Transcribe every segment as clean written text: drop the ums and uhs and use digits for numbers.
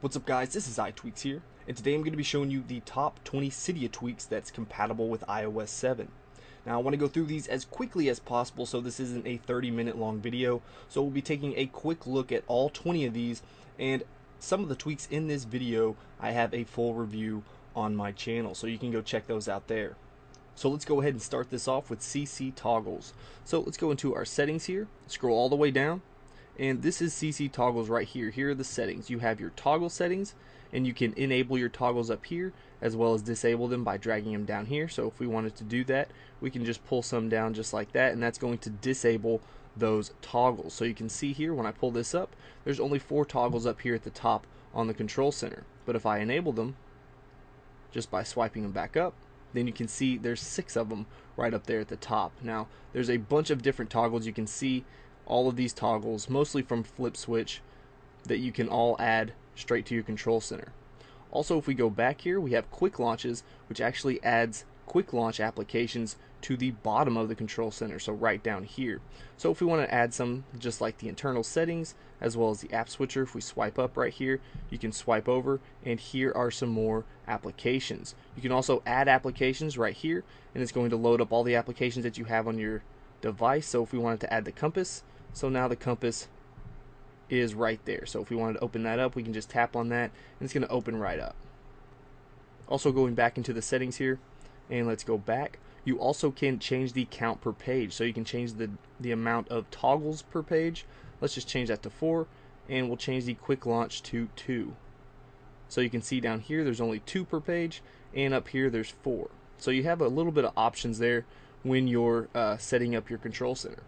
What's up guys, this is iTweaks here, and today I'm going to be showing you the top 20 Cydia tweaks that's compatible with iOS 7. Now I want to go through these as quickly as possible so this isn't a 30-minute long video, so we'll be taking a quick look at all 20 of these, and some of the tweaks in this video I have a full review on my channel, so you can go check those out there. So let's go ahead and start this off with CC toggles. So let's go into our settings here, scroll all the way down, and this is CC toggles right here. Here are the settings. You have your toggle settings, and you can enable your toggles up here as well as disable them by dragging them down here. So if we wanted to do that, we can just pull some down just like that, and that's going to disable those toggles. So you can see here when I pull this up, there's only 4 toggles up here at the top on the control center. But if I enable them just by swiping them back up, then you can see there's 6 of them right up there at the top. Now there's a bunch of different toggles. You can see all of these toggles, mostly from Flip Switch, that you can all add straight to your control center. Also, if we go back here, we have quick launches, which actually adds quick launch applications to the bottom of the control center, so right down here. So if we want to add some, just like the internal settings as well as the app switcher, if we swipe up right here, you can swipe over, and here are some more applications. You can also add applications right here, and it's going to load up all the applications that you have on your device. So if we wanted to add the compass, so now the compass is right there. So if we wanted to open that up, we can just tap on that and it's going to open right up. Also, going back into the settings here, and let's go back, you also can change the count per page. So you can change the amount of toggles per page. Let's just change that to 4, and we'll change the quick launch to 2. So you can see down here there's only 2 per page, and up here there's 4. So you have a little bit of options there when you're setting up your control center.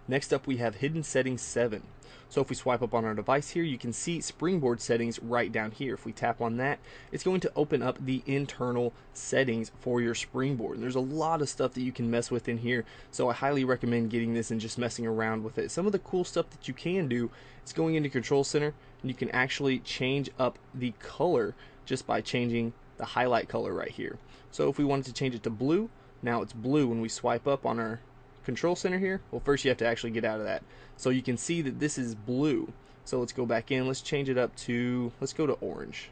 Next up, we have hidden settings 7. So if we swipe up on our device here, you can see springboard settings right down here. If we tap on that, it's going to open up the internal settings for your springboard. And there's a lot of stuff that you can mess with in here, so I highly recommend getting this and just messing around with it. Some of the cool stuff that you can do is going into control center, and you can actually change up the color just by changing the highlight color right here. So if we wanted to change it to blue, now it's blue when we swipe up on our control center here. Well, first you have to actually get out of that. So you can see that this is blue. So let's go back in. Let's change it up to, let's go to orange.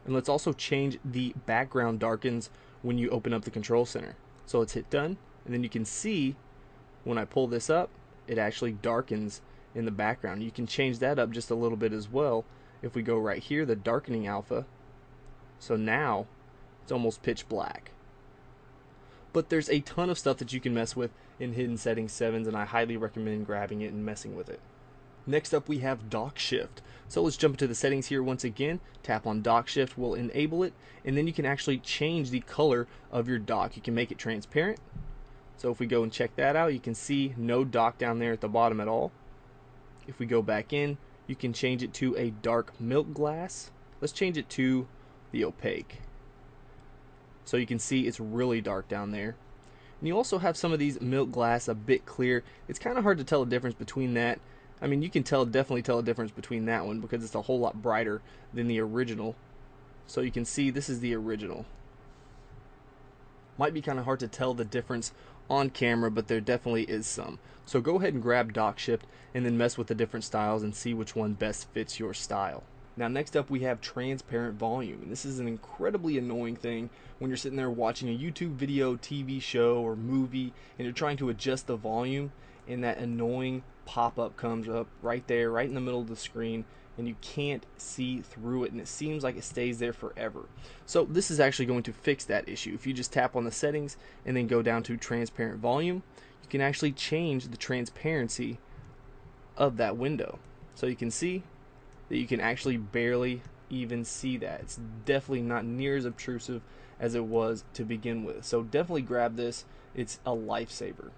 And let's also change the background darkens when you open up the control center. So let's hit done, and then you can see when I pull this up, it actually darkens in the background. You can change that up just a little bit as well. If we go right here, the darkening alpha, so now it's almost pitch black. But there's a ton of stuff that you can mess with in hidden settings 7s, and I highly recommend grabbing it and messing with it. Next up, we have dock shift. So let's jump into the settings here once again. Tap on dock shift will enable it, and then you can actually change the color of your dock. You can make it transparent. So if we go and check that out, you can see no dock down there at the bottom at all. If we go back in, you can change it to a dark milk glass. Let's change it to the opaque. So you can see it's really dark down there. And you also have some of these milk glass a bit clear. It's kind of hard to tell a difference between that. I mean, you can definitely tell a difference between that one because it's a whole lot brighter than the original. So you can see this is the original. Might be kind of hard to tell the difference on camera, but there definitely is some. So go ahead and grab dock shift and then mess with the different styles and see which one best fits your style. Now next up, we have transparent volume, and this is an incredibly annoying thing when you're sitting there watching a YouTube video, TV show, or movie, and you're trying to adjust the volume, and that annoying pop-up comes up right there, right in the middle of the screen, and you can't see through it, and it seems like it stays there forever. So this is actually going to fix that issue. If you just tap on the settings and then go down to transparent volume, you can actually change the transparency of that window. So you can see that you can actually barely even see that. It's definitely not near as obtrusive as it was to begin with. So definitely grab this. It's a lifesaver.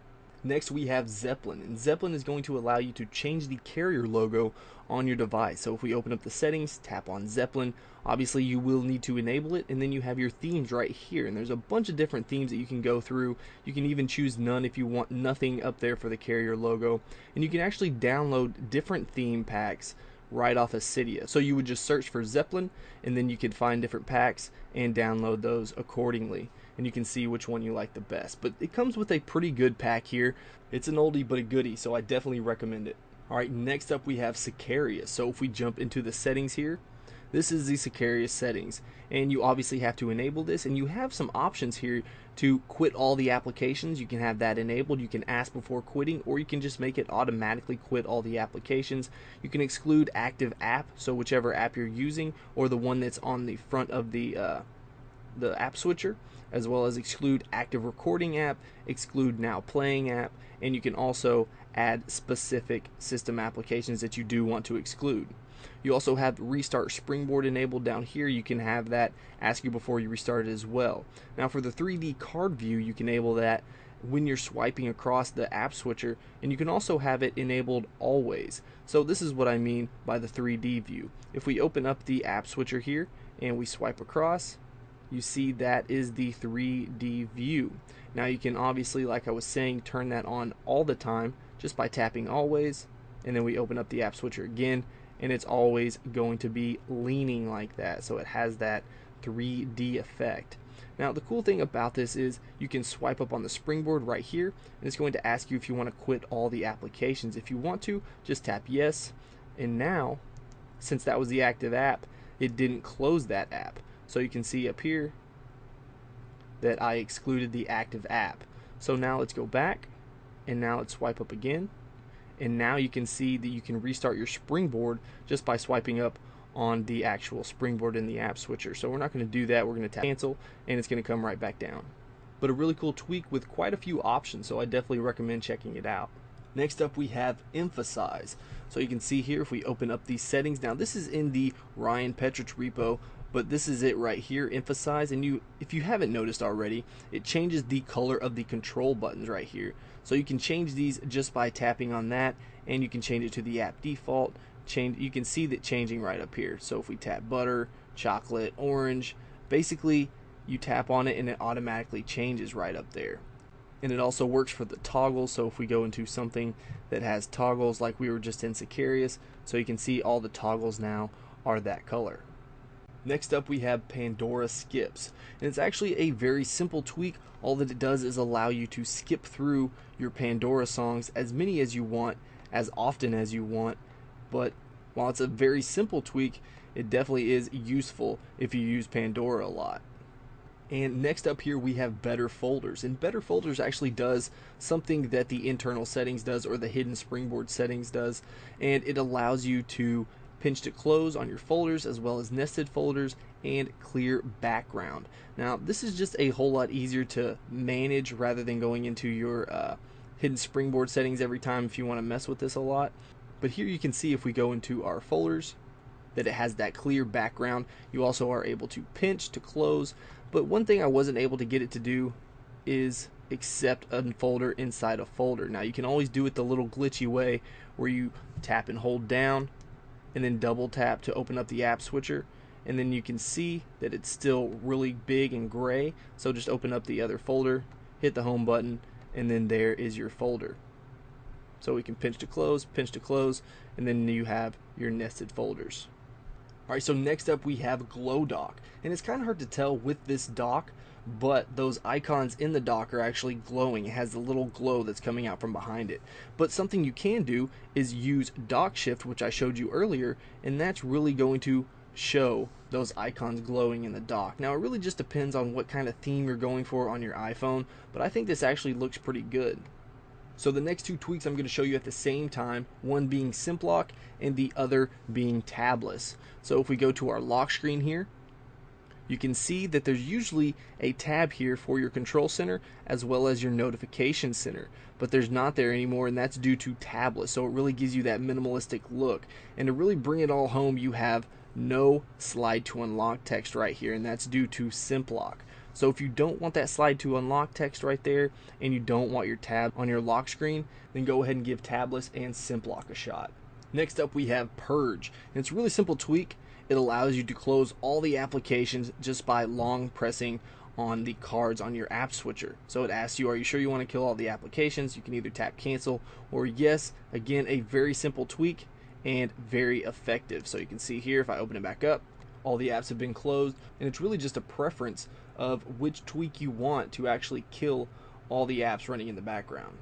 Next, we have Zeppelin, and Zeppelin is going to allow you to change the carrier logo on your device. So if we open up the settings, tap on Zeppelin, obviously you will need to enable it, and then you have your themes right here, and there's a bunch of different themes that you can go through. You can even choose none if you want nothing up there for the carrier logo, and you can actually download different theme packs right off of Cydia. So you would just search for Zeppelin, and then you could find different packs and download those accordingly, and you can see which one you like the best. But it comes with a pretty good pack here. It's an oldie but a goodie, so I definitely recommend it. Alright, next up we have Sicarius. So if we jump into the settings here, This is the Sicarius settings, and you obviously have to enable this, and you have some options here to quit all the applications. You can have that enabled. You can ask before quitting, or you can just make it automatically quit all the applications. You can exclude active app, so whichever app you're using, or the one that's on the front of the app switcher, as well as exclude active recording app, exclude now playing app, and you can also add specific system applications that you do want to exclude. You also have restart springboard enabled down here. You can have that ask you before you restart it as well. Now for the 3D card view, you can enable that when you're swiping across the app switcher, and you can also have it enabled always. So this is what I mean by the 3D view. If we open up the app switcher here and we swipe across, you see that is the 3D view. Now you can obviously, like I was saying, turn that on all the time just by tapping always, and then we open up the app switcher again, and it's always going to be leaning like that, so it has that 3D effect. Now the cool thing about this is you can swipe up on the springboard right here, and it's going to ask you if you want to quit all the applications. If you want to, just tap yes, and now since that was the active app, it didn't close that app. So you can see up here that I excluded the active app. So now let's go back, and now let's swipe up again, and now you can see that you can restart your springboard just by swiping up on the actual springboard in the app switcher. So we're not going to do that. We're going to tap cancel, and it's going to come right back down. But a really cool tweak with quite a few options, so I definitely recommend checking it out. Next up we have emphasize. So you can see here if we open up these settings, now this is in the Ryan Petrich repo, but this is it right here, emphasize, and if you haven't noticed already, it changes the color of the control buttons right here. So you can change these just by tapping on that, and you can change it to the app default. You can see that changing right up here. So if we tap butter, chocolate, orange, basically you tap on it and it automatically changes right up there. And it also works for the toggles, so if we go into something that has toggles like we were just in Sicarius, so you can see all the toggles now are that color. Next up we have Pandora skips, and it's actually a very simple tweak. All that it does is allow you to skip through your Pandora songs as many as you want, as often as you want, but while it's a very simple tweak, it definitely is useful if you use Pandora a lot. And next up here we have better folders, and better folders actually does something that the internal settings does, or the hidden springboard settings does, and it allows you to pinch to close on your folders as well as nested folders and clear background. Now this is just a whole lot easier to manage rather than going into your hidden springboard settings every time if you want to mess with this a lot. But here you can see if we go into our folders that it has that clear background. You also are able to pinch to close, but one thing I wasn't able to get it to do is accept a folder inside a folder. Now you can always do it the little glitchy way where you tap and hold down and then double tap to open up the app switcher, and then you can see that it's still really big and gray. So just open up the other folder, hit the home button, and then there is your folder. So we can pinch to close, and then you have your nested folders. Alright, so next up we have Glow Dock, and it's kind of hard to tell with this dock, but those icons in the dock are actually glowing. It has the little glow that's coming out from behind it. But something you can do is use dock shift, which I showed you earlier, and that's really going to show those icons glowing in the dock. Now it really just depends on what kind of theme you're going for on your iPhone, but I think this actually looks pretty good. So the next two tweaks I'm going to show you at the same time, one being Simp Lock and the other being tabless. So if we go to our lock screen here, you can see that there's usually a tab here for your control center as well as your notification center, but there's not there anymore, and that's due to tabless. So it really gives you that minimalistic look, and to really bring it all home, you have no slide to unlock text right here, and that's due to Simp Lock. So if you don't want that slide to unlock text right there, and you don't want your tab on your lock screen, then go ahead and give tabless and Simp Lock a shot. Next up we have Purge, and it's a really simple tweak. It allows you to close all the applications just by long pressing on the cards on your app switcher. So it asks you, are you sure you want to kill all the applications? You can either tap cancel or yes. Again, a very simple tweak and very effective. So you can see here, if I open it back up, all the apps have been closed, and it's really just a preference of which tweak you want to actually kill all the apps running in the background.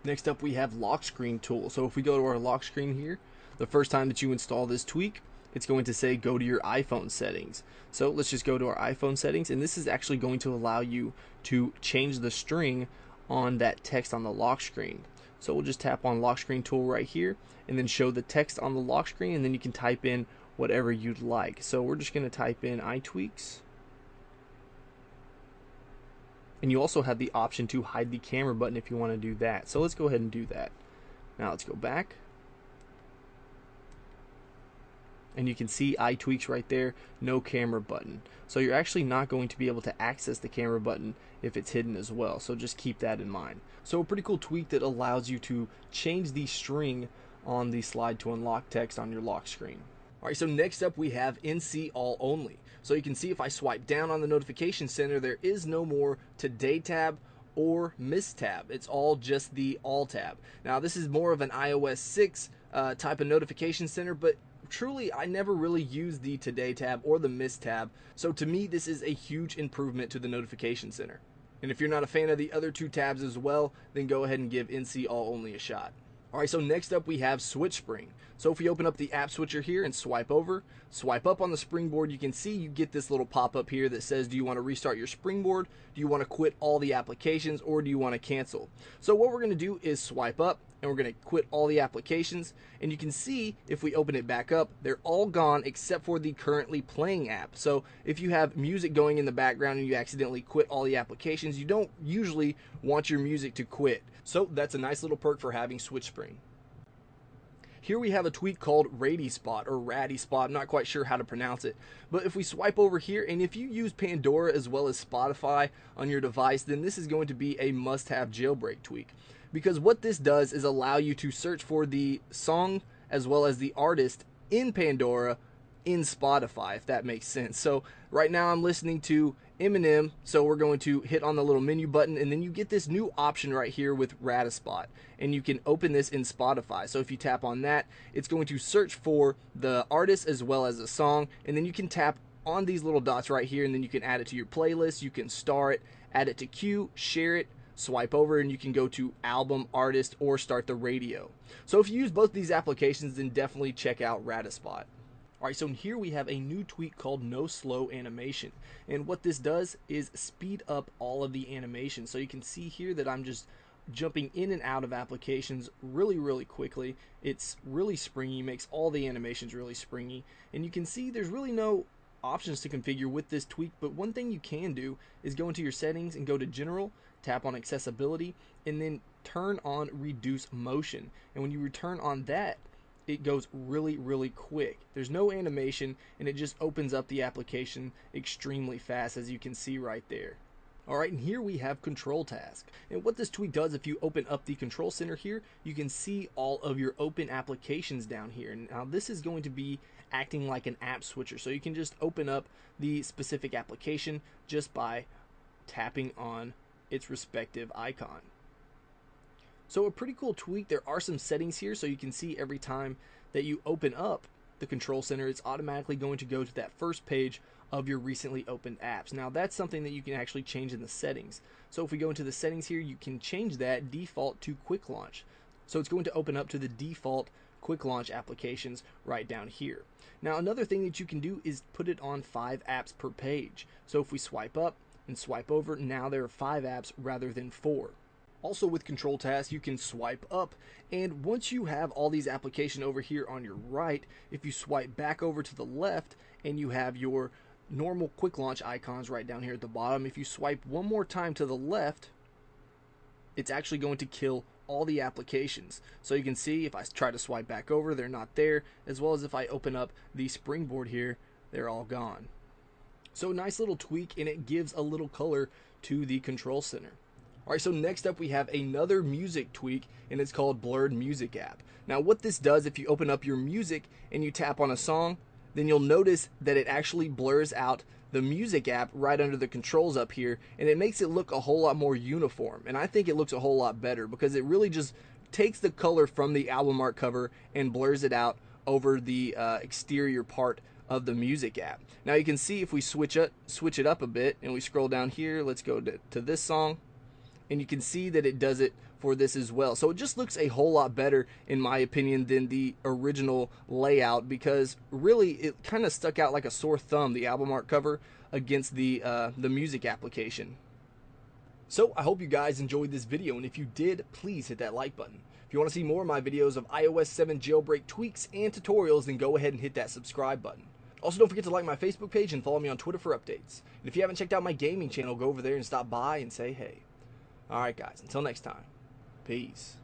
Next up we have lock screen tool. So if we go to our lock screen here, the first time that you install this tweak, it's going to say go to your iPhone settings. So let's just go to our iPhone settings, and this is actually going to allow you to change the string on that text on the lock screen. So we'll just tap on lock screen tool right here and then show the text on the lock screen, and then you can type in whatever you'd like. So we're just going to type in iTweaks. And you also have the option to hide the camera button if you want to do that. So let's go ahead and do that. Now let's go back. And you can see iTweaks right there, no camera button. So you're actually not going to be able to access the camera button if it's hidden as well. So just keep that in mind. So a pretty cool tweak that allows you to change the string on the slide to unlock text on your lock screen. Alright, so next up we have NC All Only. So you can see if I swipe down on the notification center, there is no more Today tab or Miss tab. It's all just the All tab. Now this is more of an iOS 6 type of notification center, but truly I never really used the Today tab or the Miss tab. So to me this is a huge improvement to the notification center. And if you're not a fan of the other two tabs as well, then go ahead and give NC All Only a shot. Alright, so next up we have Switch Spring. So if we open up the app switcher here and swipe over, swipe up on the springboard, you can see you get this little pop-up here that says, do you want to restart your springboard? Do you want to quit all the applications, or do you want to cancel? So what we're going to do is swipe up, and we're going to quit all the applications, and you can see if we open it back up, they're all gone except for the currently playing app. So if you have music going in the background and you accidentally quit all the applications, you don't usually want your music to quit. So that's a nice little perk for having Switch Spring. Here we have a tweak called Ratty Spot or Ratty Spot. I'm not quite sure how to pronounce it. But if we swipe over here, and if you use Pandora as well as Spotify on your device, then this is going to be a must-have jailbreak tweak. Because what this does is allow you to search for the song as well as the artist in Pandora in Spotify, if that makes sense. So right now I'm listening to Eminem, so we're going to hit on the little menu button, and then you get this new option right here with Rataspot, and you can open this in Spotify. So if you tap on that, it's going to search for the artist as well as the song, and then you can tap on these little dots right here, and then you can add it to your playlist. You can star it, add it to queue, share it, swipe over, and you can go to album, artist, or start the radio. So if you use both these applications, then definitely check out Rataspot. Alright, so here we have a new tweak called No Slow Animation, and what this does is speed up all of the animations. So you can see here that I'm just jumping in and out of applications really quickly. It's really springy, makes all the animations really springy, and you can see there's really no options to configure with this tweak, but one thing you can do is go into your settings and go to General, tap on Accessibility, and then turn on Reduce Motion. And when you return on that, it goes really quick. There's no animation, and it just opens up the application extremely fast, as you can see right there. Alright, and here we have Control Task. And what this tweak does, if you open up the Control Center here, you can see all of your open applications down here. Now this is going to be acting like an app switcher, so you can just open up the specific application just by tapping on its respective icon. So a pretty cool tweak. There are some settings here, so you can see every time that you open up the Control Center, it's automatically going to go to that first page of your recently opened apps. Now that's something that you can actually change in the settings. So if we go into the settings here, you can change that default to Quick Launch. So it's going to open up to the default Quick Launch applications right down here. Now another thing that you can do is put it on 5 apps per page. So if we swipe up and swipe over, now there are 5 apps rather than 4. Also with Control Task, you can swipe up, and once you have all these applications over here on your right, if you swipe back over to the left and you have your normal Quick Launch icons right down here at the bottom, if you swipe one more time to the left, it's actually going to kill all the applications. So you can see if I try to swipe back over, they're not there, as well as if I open up the springboard here, they're all gone. So nice little tweak, and it gives a little color to the Control Center. Alright, so next up we have another music tweak, and it's called Blurred Music App. Now what this does, if you open up your music and you tap on a song, then you'll notice that it actually blurs out the music app right under the controls up here, and it makes it look a whole lot more uniform. And I think it looks a whole lot better because it really just takes the color from the album art cover and blurs it out over the exterior part of the music app. Now you can see if we switch it up a bit and we scroll down here, let's go to this song. And you can see that it does it for this as well. So it just looks a whole lot better, in my opinion, than the original layout, because really it kind of stuck out like a sore thumb, the album art cover, against the music application. So I hope you guys enjoyed this video, and if you did, please hit that like button. If you want to see more of my videos of iOS 7 jailbreak tweaks and tutorials, then go ahead and hit that subscribe button. Also, don't forget to like my Facebook page and follow me on Twitter for updates. And if you haven't checked out my gaming channel, go over there and stop by and say hey. Alright guys, until next time, peace.